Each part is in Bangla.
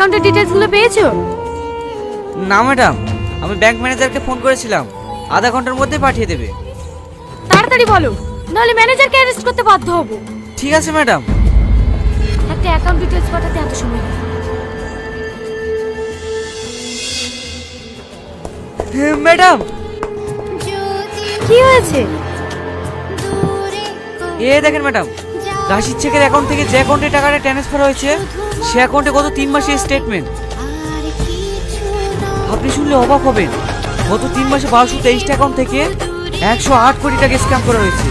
অ্যাকাউন্টের ডিটেইলসগুলো পেয়েছো? না ম্যাডাম, আমি ব্যাংক ম্যানেজারকে ফোন করেছিলাম, আধা ঘন্টার মধ্যে পাঠিয়ে দেবে। তাড়াতাড়ি বলো, নাহলে ম্যানেজারকে অ্যারেস্ট করতে বাধ্য হব। ঠিক আছে ম্যাডাম। একটা অ্যাকাউন্ট ডিটেইলস পাঠাতে এত সময় লাগে? ম্যাডাম, কি হয়েছে? এ দেখেন ম্যাডাম, রাশিদ শেখের অ্যাকাউন্ট থেকে যে অ্যাকাউন্টে টাকাটা ট্রান্সফার হয়েছে সে অ্যাকাউন্টে গত 3 মাসের স্টেটমেন্ট। আপনি শুনলে অবাক হবেন, গত 3 মাসে 1223টা অ্যাকাউন্ট থেকে 108 কোটি টাকা স্ক্যাম করা হয়েছে।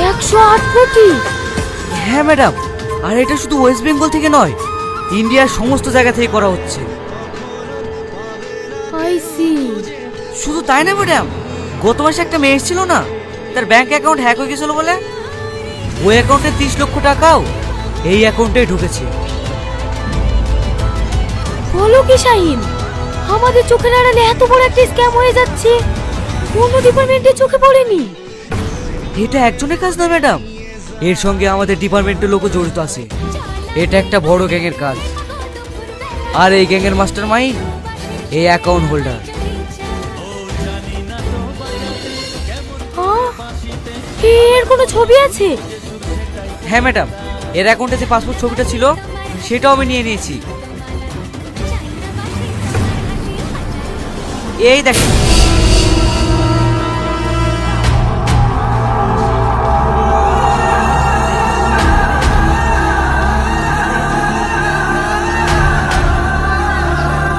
108 কোটি? হ্যাঁ ম্যাডাম, আর এটা শুধু ওয়েস্ট বেঙ্গল থেকে নয়, ইন্ডিয়ার সমস্ত জায়গা থেকে করা হচ্ছে। I see. শুধু তাই না ম্যাডাম, গত মাসে একটা মেয়ে এসেছিল না, তার ব্যাংক অ্যাকাউন্ট হ্যাক হয়ে গেছিল বলে ওই অ্যাকাউন্টে 30 লক্ষ টাকাও এই অ্যাকাউন্টে ঢুকেছে। বলো কি শাহিন, আমাদের চোখের আড়ালে এত বড় একটা স্ক্যাম হয়ে যাচ্ছে, কোনো ডিপার্টমেন্টের চোখে পড়েনি। এটা একজনের কাজ না ম্যাডাম, এর সঙ্গে আমাদের ডিপার্টমেন্টের লোকও জড়িত আছে। এটা একটা বড় গ্যাংয়ের কাজ, আর এই গ্যাংয়ের মাস্টার মাইন্ড এই অ্যাকাউন্ট হোল্ডার। এর কোনো ছবি আছে? হ্যাঁ ম্যাডাম, এর অ্যাকাউন্টে যে পাসপোর্ট ছবিটা ছিল সেটাও আমি নিয়ে নিয়েছি। এই দেখেন।